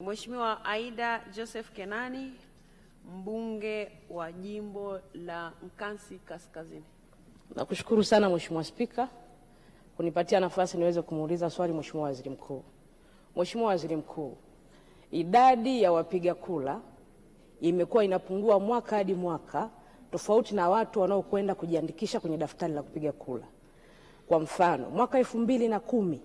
Mheshimiwa Aida Joseph Kenani, mbunge wa jimbo la Nkasi Kaskazini. Nakushukuru sana Mheshimiwa Spika kunipatia nafasi niweze kumuuliza swali Mheshimiwa Waziri Mkuu. Mheshimiwa Waziri Mkuu, idadi ya wapiga kura imekuwa inapungua mwaka hadi mwaka tofauti na watu wanaokwenda kujiandikisha kwenye daftari la kupiga kura. Kwa mfano, mwaka 2010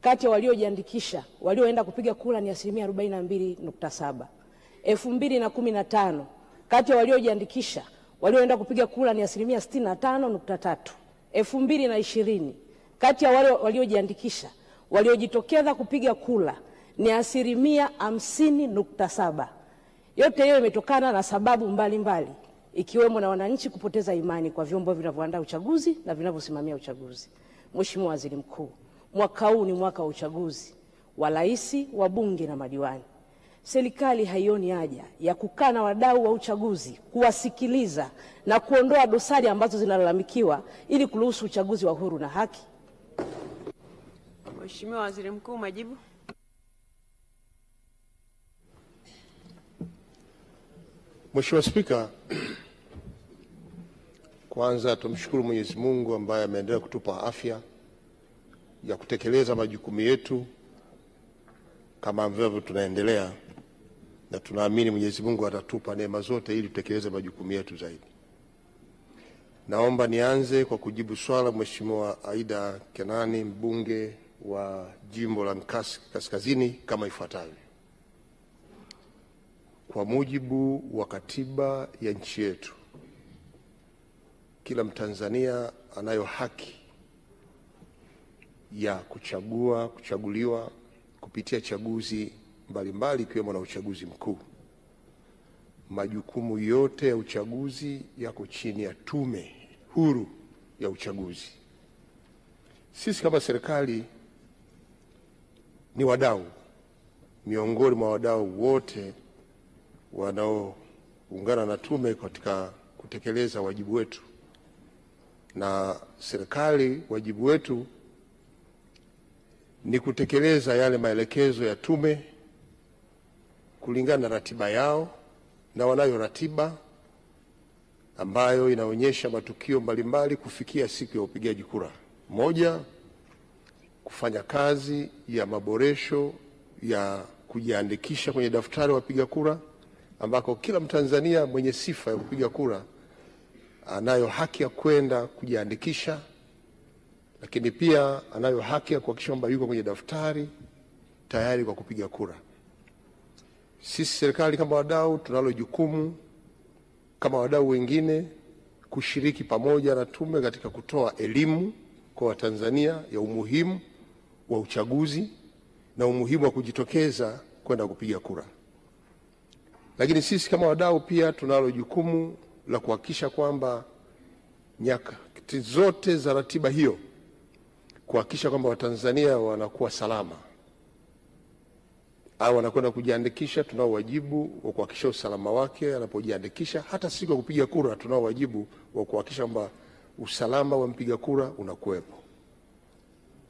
kati ya waliojiandikisha walioenda kupiga kura ni 42.7. 2015 kati ya waliojiandikisha walioenda kupiga kura ni 65.3. 2020 kati ya wale waliojiandikisha waliojitokeza kupiga kura ni 50.7. Yote hiyo imetokana na sababu mbalimbali ikiwemo na wananchi kupoteza imani kwa vyombo vinavyoandaa uchaguzi na vinavyosimamia uchaguzi. Mheshimiwa Waziri Mkuu, mwaka huu ni mwaka wa uchaguzi wa rais, wa bunge na madiwani. Serikali haioni haja ya kukaa na wadau wa uchaguzi, kuwasikiliza na kuondoa dosari ambazo zinalalamikiwa ili kuruhusu uchaguzi wa huru na haki? Mheshimiwa Waziri Mkuu, majibu. Mheshimiwa Spika, kwanza tumshukuru Mwenyezi Mungu ambaye ameendelea kutupa afya ya kutekeleza majukumu yetu kama ambavyo tunaendelea, na tunaamini Mwenyezi Mungu atatupa neema zote ili tutekeleze majukumu yetu zaidi. Naomba nianze kwa kujibu swala Mheshimiwa Aida Kenani, mbunge wa jimbo la Nkasi Kaskazini kama ifuatavyo. Kwa mujibu wa katiba ya nchi yetu, kila Mtanzania anayo haki ya kuchaguliwa kupitia chaguzi mbalimbali ikiwemo na uchaguzi mkuu. Majukumu yote ya uchaguzi yako chini ya Tume Huru ya Uchaguzi. Sisi kama serikali ni wadau miongoni mwa wadau wote wanaoungana na tume katika kutekeleza wajibu wetu, na serikali wajibu wetu ni kutekeleza yale maelekezo ya tume kulingana na ratiba yao, na wanayo ratiba ambayo inaonyesha matukio mbalimbali kufikia siku ya upigaji kura. Moja, kufanya kazi ya maboresho ya kujiandikisha kwenye daftari wapiga kura, ambako kila Mtanzania mwenye sifa ya kupiga kura anayo haki ya kwenda kujiandikisha, lakini pia anayo haki ya kuhakikisha kwamba yuko kwenye daftari tayari kwa kupiga kura. Sisi serikali kama wadau tunalo jukumu kama wadau wengine kushiriki pamoja na tume katika kutoa elimu kwa Watanzania ya umuhimu wa uchaguzi na umuhimu wa kujitokeza kwenda kupiga kura. Lakini sisi kama wadau pia tunalo jukumu la kuhakikisha kwamba nyakati zote za ratiba hiyo, kuhakikisha kwamba Watanzania wanakuwa salama au wanakwenda kujiandikisha. Tunao wajibu wa kuhakikisha usalama wake anapojiandikisha. Hata siku ya kupiga kura tunao wajibu wa kuhakikisha kwamba usalama wa mpiga kura unakuwepo.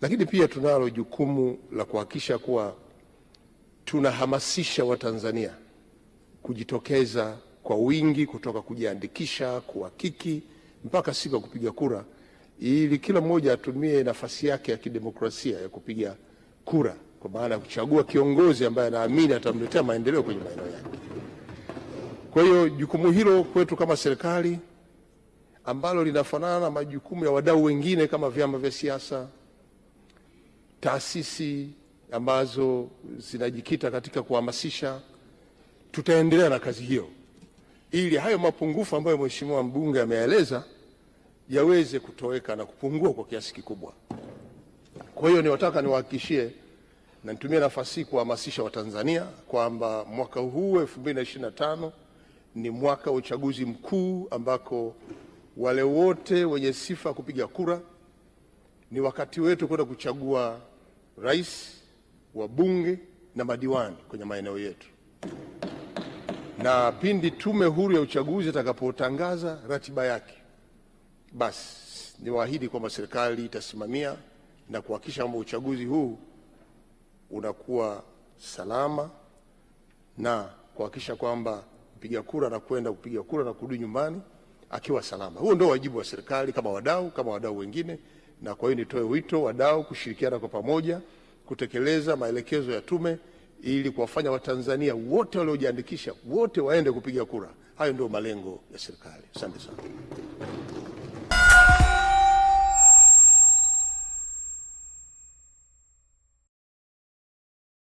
Lakini pia tunalo jukumu la kuhakikisha kuwa tunahamasisha Watanzania kujitokeza kwa wingi kutoka kujiandikisha, kuhakiki mpaka siku ya kupiga kura, ili kila mmoja atumie nafasi yake ya kidemokrasia ya kupiga kura, kwa maana ya kuchagua kiongozi ambaye anaamini atamletea maendeleo kwenye maeneo yake. Kwa hiyo jukumu hilo kwetu kama serikali, ambalo linafanana na majukumu ya wadau wengine kama vyama vya siasa, taasisi ambazo zinajikita katika kuhamasisha, tutaendelea na kazi hiyo ili hayo mapungufu ambayo Mheshimiwa mbunge ameeleza yaweze kutoweka na kupungua kwa kiasi kikubwa. Kwa hiyo niwataka niwahakikishie na nitumie nafasi hii kuhamasisha Watanzania kwamba mwaka huu 2025 ni mwaka wa uchaguzi mkuu, ambako wale wote wenye sifa kupiga kura, ni wakati wetu kwenda kuchagua rais, wabunge na madiwani kwenye maeneo yetu. Na pindi Tume Huru ya Uchaguzi itakapotangaza ratiba yake, basi niwaahidi kwamba serikali itasimamia na kuhakikisha kwamba uchaguzi huu unakuwa salama na kuhakikisha kwamba mpiga kura anakwenda kupiga kura na kurudi nyumbani akiwa salama. Huo ndio wajibu wa serikali kama wadau wengine, na kwa hiyo nitoe wito wadau kushirikiana kwa pamoja kutekeleza maelekezo ya tume ili kuwafanya Watanzania wote waliojiandikisha wote waende kupiga kura. Hayo ndio malengo ya serikali. Asante sana.